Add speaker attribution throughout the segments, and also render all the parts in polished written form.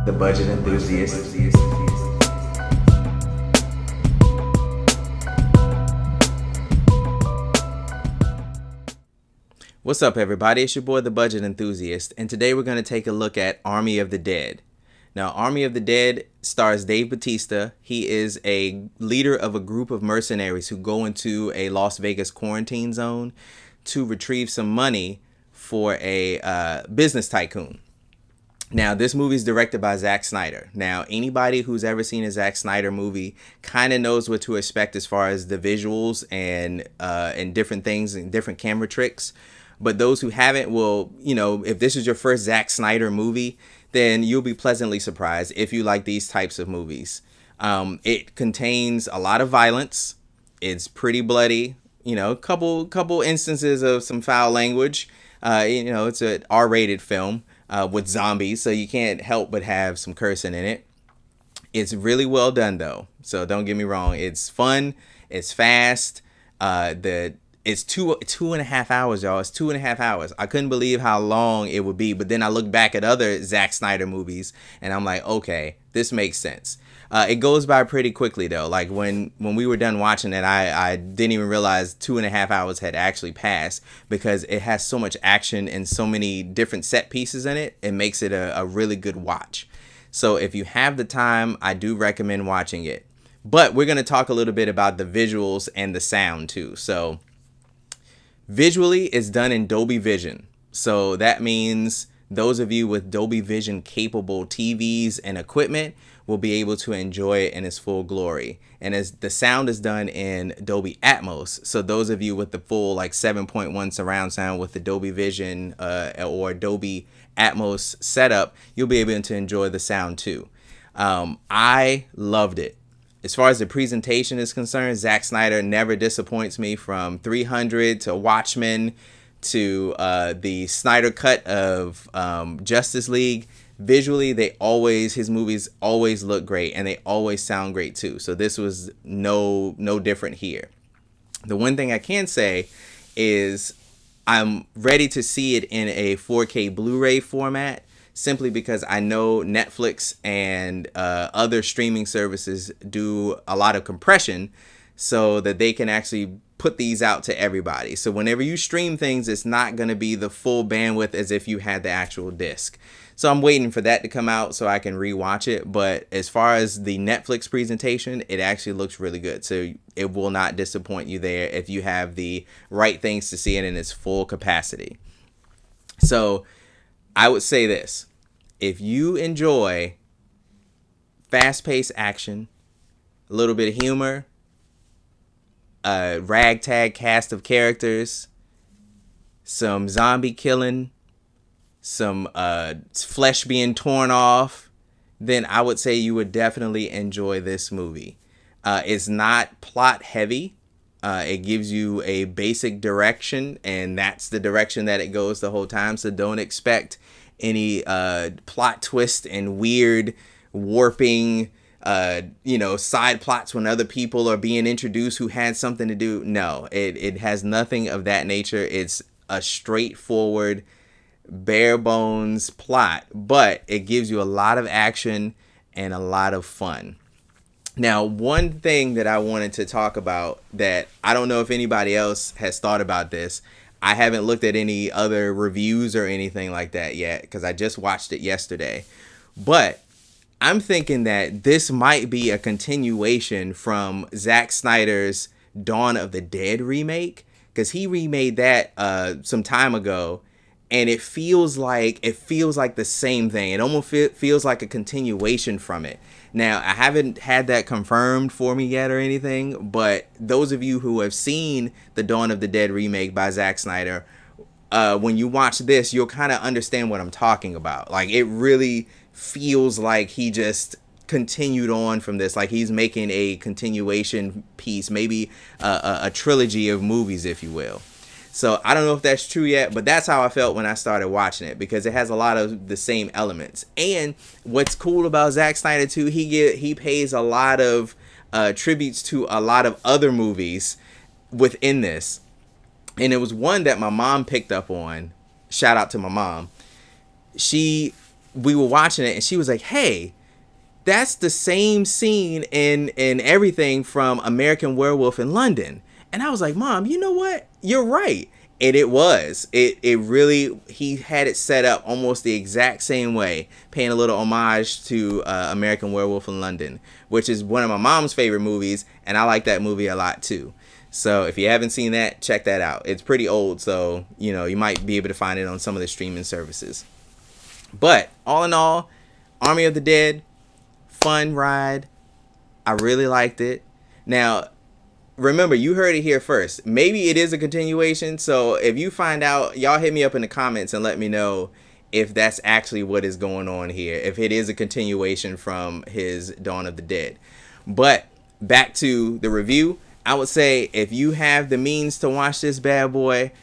Speaker 1: The budget enthusiast. What's up, everybody? It's your boy, the Budget Enthusiast, and today we're going to take a look at Army of the Dead. Now, Army of the Dead stars Dave Bautista. He is a leader of a group of mercenaries who go into a Las Vegas quarantine zone to retrieve some money for a business tycoon. Now, this movie is directed by Zack Snyder. Now, anybody who's ever seen a Zack Snyder movie kind of knows what to expect as far as the visuals and different things and different camera tricks. But those who haven't will, you know, if this is your first Zack Snyder movie, then you'll be pleasantly surprised if you like these types of movies. It contains a lot of violence. It's pretty bloody. You know, couple instances of some foul language. You know, it's an R-rated film with zombies, so you can't help but have some cursing in it. It's really well done, though. So don't get me wrong. It's fun. It's fast. It's two and a half hours, y'all. It's 2.5 hours. I couldn't believe how long it would be. But then I look back at other Zack Snyder movies and I'm like, okay, this makes sense. It goes by pretty quickly, though. Like when we were done watching it, I didn't even realize 2.5 hours had actually passed because it has so much action and so many different set pieces in it. It makes it a really good watch. So if you have the time, I do recommend watching it. But we're going to talk a little bit about the visuals and the sound, too. So visually, it's done in Dolby Vision. So that means those of you with Dolby Vision capable TVs and equipment will be able to enjoy it in its full glory. And as the sound is done in Dolby Atmos, so those of you with the full like 7.1 surround sound with the Dolby Vision or Dolby Atmos setup, you'll be able to enjoy the sound too. I loved it. As far as the presentation is concerned, Zack Snyder never disappoints me, from 300 to Watchmen to the Snyder cut of Justice League. Visually, his movies always look great and they always sound great too. So this was no different here. The one thing I can say is I'm ready to see it in a 4K Blu-ray format, simply because I know Netflix and other streaming services do a lot of compression so that they can actually put these out to everybody. So whenever you stream things, it's not going to be the full bandwidth as if you had the actual disc. So I'm waiting for that to come out so I can rewatch it. But as far as the Netflix presentation, it actually looks really good. So it will not disappoint you there if you have the right things to see it in its full capacity. So I would say this: if you enjoy fast-paced action, a little bit of humor, a ragtag cast of characters, some zombie killing, some flesh being torn off, then I would say you would definitely enjoy this movie. It's not plot heavy. It gives you a basic direction, and that's the direction that it goes the whole time. So don't expect any plot twist and weird warping, you know, side plots when other people are being introduced who had something to do. No, it has nothing of that nature. It's a straightforward, bare bones plot, but it gives you a lot of action and a lot of fun. Now, one thing that I wanted to talk about that I don't know if anybody else has thought about this. I haven't looked at any other reviews or anything like that yet because I just watched it yesterday. But I'm thinking that this might be a continuation from Zack Snyder's Dawn of the Dead remake, because he remade that some time ago, and it feels like the same thing. It almost feels like a continuation from it. Now, I haven't had that confirmed for me yet or anything, but those of you who have seen the Dawn of the Dead remake by Zack Snyder, when you watch this, you'll kind of understand what I'm talking about. Like, it really feels like he just continued on from this, like he's making a continuation piece, maybe a trilogy of movies, if you will. So I don't know if that's true yet, but that's how I felt when I started watching it, because it has a lot of the same elements. And what's cool about Zack Snyder too, he pays a lot of tributes to a lot of other movies within this. And it was one that my mom picked up on. Shout out to my mom. She we were watching it, and she was like, "Hey, that's the same scene in everything from American Werewolf in London." And I was like, "Mom, you know what? You're right." And it was. It really, he had it set up almost the exact same way, paying a little homage to American Werewolf in London, which is one of my mom's favorite movies, and I like that movie a lot too. So if you haven't seen that, check that out. It's pretty old, so you know, you might be able to find it on some of the streaming services. But all in all, Army of the Dead, fun ride. I really liked it. Now, remember, you heard it here first. Maybe it is a continuation. So if you find out, y'all hit me up in the comments and let me know if that's actually what is going on here. If it is a continuation from his Dawn of the Dead. But back to the review, I would say if you have the means to watch this bad boy,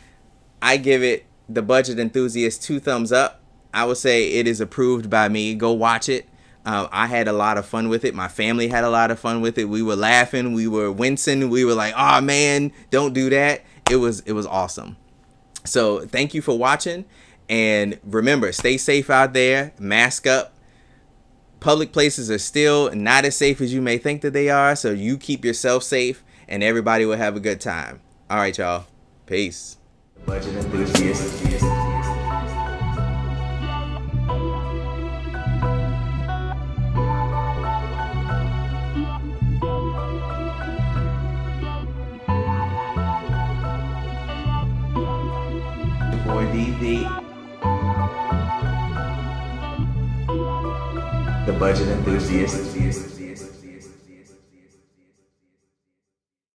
Speaker 1: I give it, the budget enthusiast, 2 thumbs up. I would say it is approved by me. Go watch it. I had a lot of fun with it. My family had a lot of fun with it. We were laughing. We were wincing. We were like, "Oh man, don't do that." It was awesome. So thank you for watching. And remember, stay safe out there. Mask up. Public places are still not as safe as you may think that they are. So you keep yourself safe and everybody will have a good time. All right, y'all. Peace. Budget enthusiast. Boy DV, the budget enthusiast.